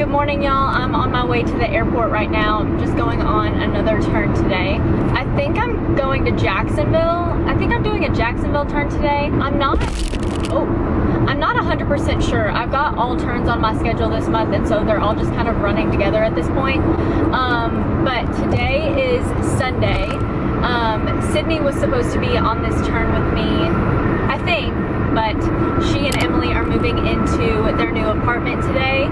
Good morning, y'all. I'm on my way to the airport right now. I'm just going on another turn today. I think I'm going to Jacksonville. I think I'm doing a Jacksonville turn today. I'm not 100% sure. I've got all turns on my schedule this month, and so they're all just kind of running together at this point. But today is Sunday. Sydney was supposed to be on this turn with me, I think, but she and Emily are moving into their new apartment today.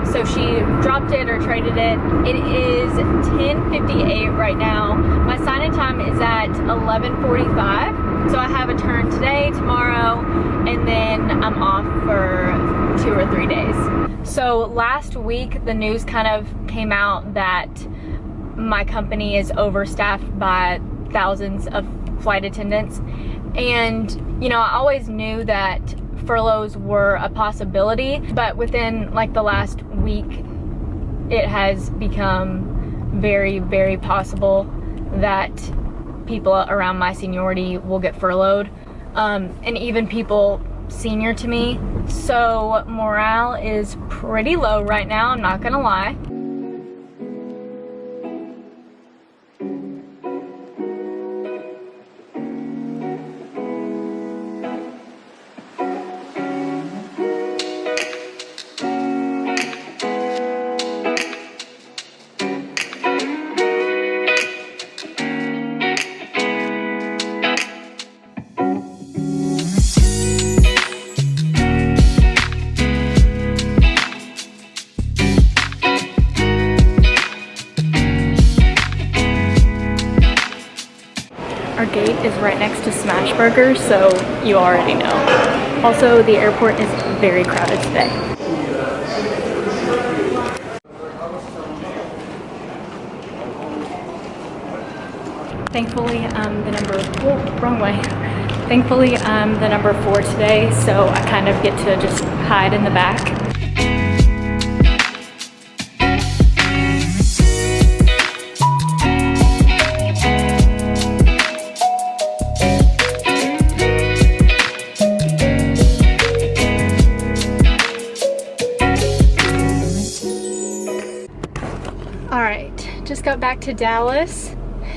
So she dropped it or traded it. It is 10:58 right now. My sign-in time is at 11:45. So I have a turn today, tomorrow, and then I'm off for 2 or 3 days. So last week, the news kind of came out that my company is overstaffed by thousands of flight attendants. And, you know, I always knew that furloughs were a possibility, but within like the last week, it has become very, very possible that people around my seniority will get furloughed, and even people senior to me. So morale is pretty low right now, I'm not gonna lie. Our gate is right next to Smash Burger, so you already know. Also, the airport is very crowded today. Thankfully, I'm the number 4, wrong way. Thankfully, I'm the number 4 today, so I kind of get to just hide in the back. Alright, just got back to Dallas.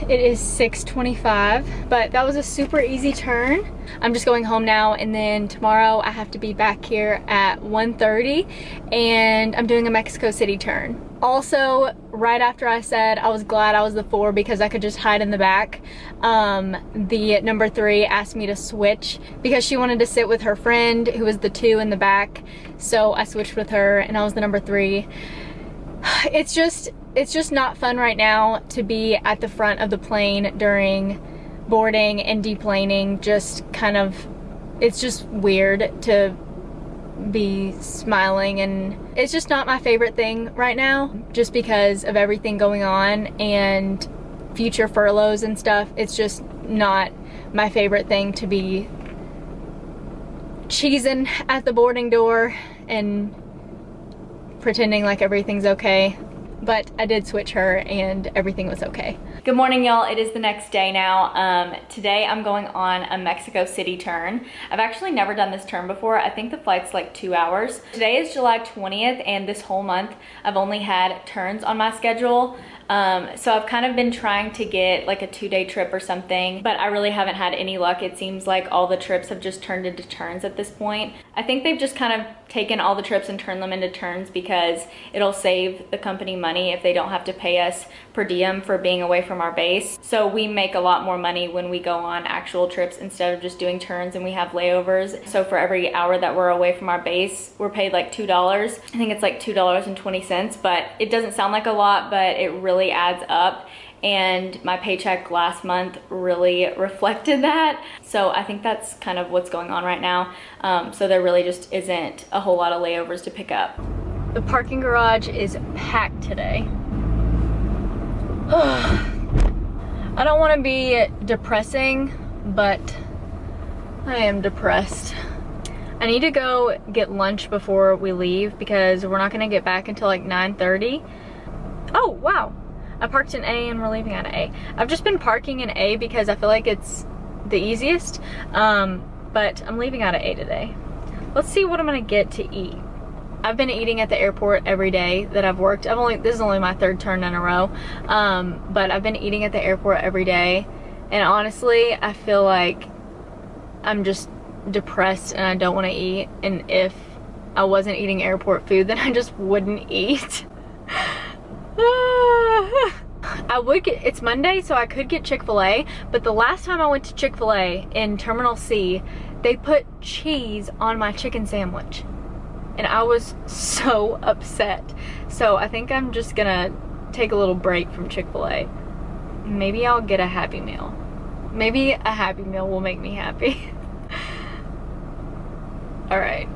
It is 6:25, but that was a super easy turn. I'm just going home now, and then tomorrow I have to be back here at 1:30, and I'm doing a Mexico City turn. Also, right after I said I was glad I was the 4 because I could just hide in the back, the number 3 asked me to switch because she wanted to sit with her friend who was the 2 in the back. So I switched with her, and I was the number 3. It's just not fun right now to be at the front of the plane during boarding and deplaning. Just kind of, it's just weird to be smiling, and it's just not my favorite thing right now, just because of everything going on and future furloughs and stuff. It's just not my favorite thing to be cheesing at the boarding door and pretending like everything's okay. But I did switch her and everything was okay. Good morning, y'all. It is the next day now. Today I'm going on a Mexico City turn. I've actually never done this turn before. I think the flight's like 2 hours. Today is July 20th, and this whole month I've only had turns on my schedule. So I've kind of been trying to get like a 2-day trip or something, but I really haven't had any luck. It seems like all the trips have just turned into turns at this point. I think they've just kind of taken all the trips and turned them into turns because it'll save the company money if they don't have to pay us per diem for being away from our base. So we make a lot more money when we go on actual trips instead of just doing turns, and we have layovers. So for every hour that we're away from our base, we're paid like $2. I think it's like $2.20, but it doesn't sound like a lot, but it really adds up, and my paycheck last month really reflected that. So I think that's kind of what's going on right now. So there really just isn't a whole lot of layovers to pick up. The parking garage is packed today. I don't want to be depressing, but I am depressed. I need to go get lunch before we leave because we're not going to get back until like 9:30. Oh, wow. I parked in A and we're leaving at A. I've just been parking in A because I feel like it's the easiest, but I'm leaving out of A today. Let's see what I'm gonna get to eat. I've been eating at the airport every day that I've worked. This is only my 3rd turn in a row, but I've been eating at the airport every day, and honestly, I feel like I'm just depressed and I don't want to eat, and if I wasn't eating airport food, then I just wouldn't eat. I would get, it's Monday, so I could get Chick-fil-A, but the last time I went to Chick-fil-A in Terminal C, they put cheese on my chicken sandwich, and I was so upset. So I think I'm just gonna take a little break from Chick-fil-A. Maybe I'll get a Happy Meal. Maybe a Happy Meal will make me happy. All right,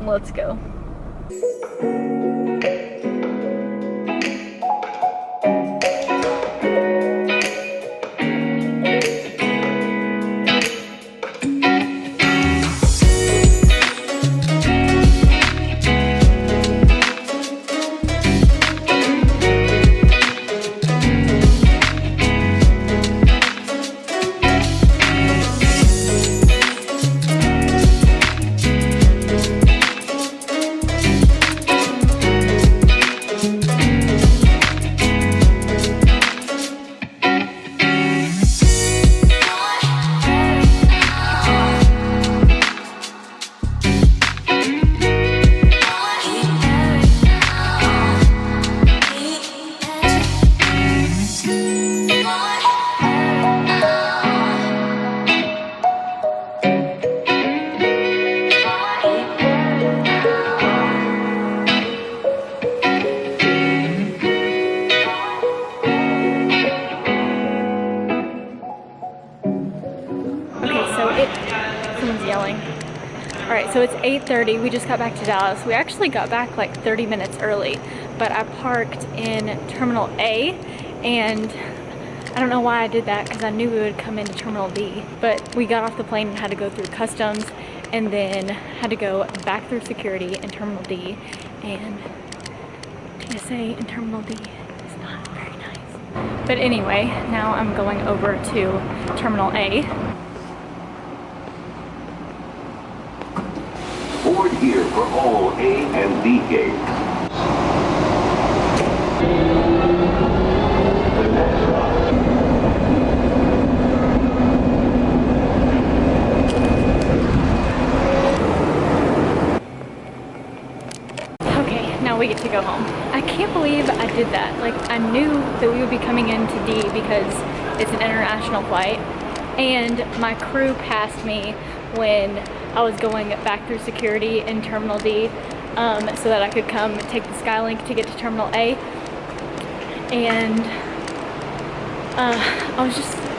let's go. Someone's yelling. All right, so it's 8:30. We just got back to Dallas. We actually got back like 30 minutes early, but I parked in Terminal A, and I don't know why I did that because I knew we would come into Terminal D, but we got off the plane and had to go through customs and then had to go back through security in Terminal D, and TSA in Terminal D is not very nice. But anyway, now I'm going over to Terminal A. Board here for all A and B gates. The next stop. Okay, now we get to go home. I can't believe I did that. Like, I knew that we would be coming into D because it's an international flight, and my crew passed me when I was going back through security in Terminal D, so that I could come take the Skylink to get to Terminal A. And I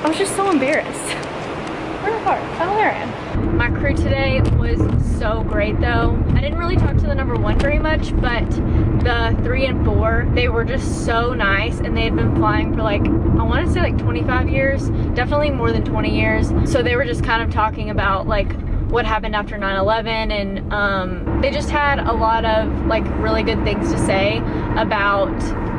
was just so embarrassed. Where are the cars? Oh, there I am. My crew today was so great though. I didn't really talk to the number 1 very much, but the 3 and 4, they were just so nice, and they had been flying for like, I want to say like 25 years, definitely more than 20 years. So they were just kind of talking about like what happened after 9/11, and they just had a lot of like really good things to say about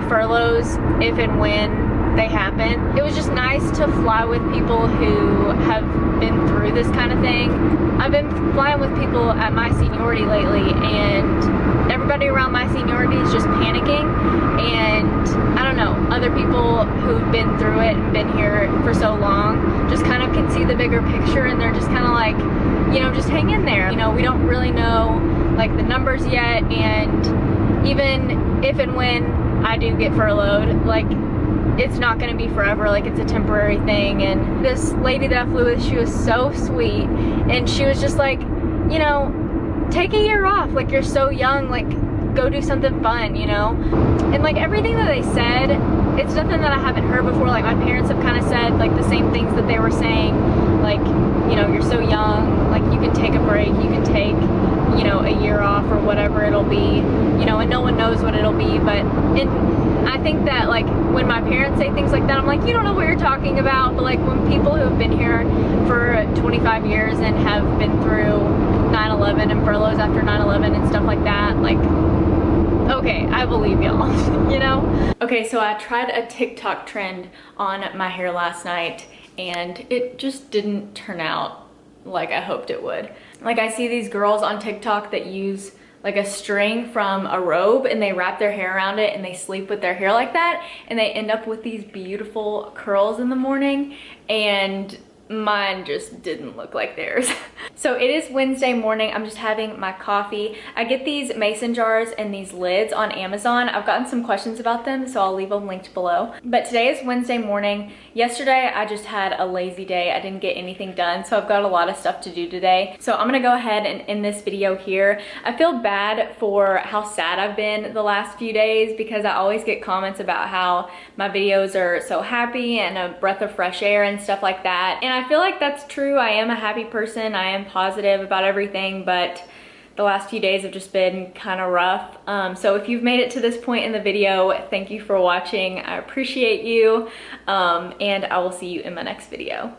furloughs if and when they happen. It was just nice to fly with people who have been through this kind of thing. I've been flying with people at my seniority lately, and everybody around my seniority is just panicking, and I don't know, other people who've been through it and been here for so long just kind of can see the bigger picture, and they're just kind of like, you know, just hang in there. You know, we don't really know like the numbers yet, and even if and when I do get furloughed, like, it's not gonna be forever, like it's a temporary thing. And this lady that I flew with, she was so sweet, and she was just like, you know, take a year off, like you're so young, like go do something fun, you know? And like everything that they said, it's nothing that I haven't heard before. Like my parents have kind of said like the same things that they were saying, like, you know, you're so young, like you can take a break, you can take, you know, a year off or whatever it'll be, you know, and no one knows what it'll be. But I think that like when my parents say things like that, I'm like, you don't know what you're talking about. But like when people who have been here for 25 years and have been through 9/11 and furloughs after 9/11 and stuff like that, like, okay, I believe y'all, you know? Okay, so I tried a TikTok trend on my hair last night, and it just didn't turn out like I hoped it would. Like I see these girls on TikTok that use like a string from a robe, and they wrap their hair around it and they sleep with their hair like that, and they end up with these beautiful curls in the morning, and mine just didn't look like theirs. So it is Wednesday morning. I'm just having my coffee. I get these mason jars and these lids on Amazon. I've gotten some questions about them, so I'll leave them linked below. But today is Wednesday morning. Yesterday, I just had a lazy day. I didn't get anything done, so I've got a lot of stuff to do today. So I'm gonna go ahead and end this video here. I feel bad for how sad I've been the last few days, because I always get comments about how my videos are so happy and a breath of fresh air and stuff like that. And I feel like that's true. I am a happy person. I am positive about everything, but the last few days have just been kind of rough. So if you've made it to this point in the video, thank you for watching. I appreciate you, and I will see you in my next video.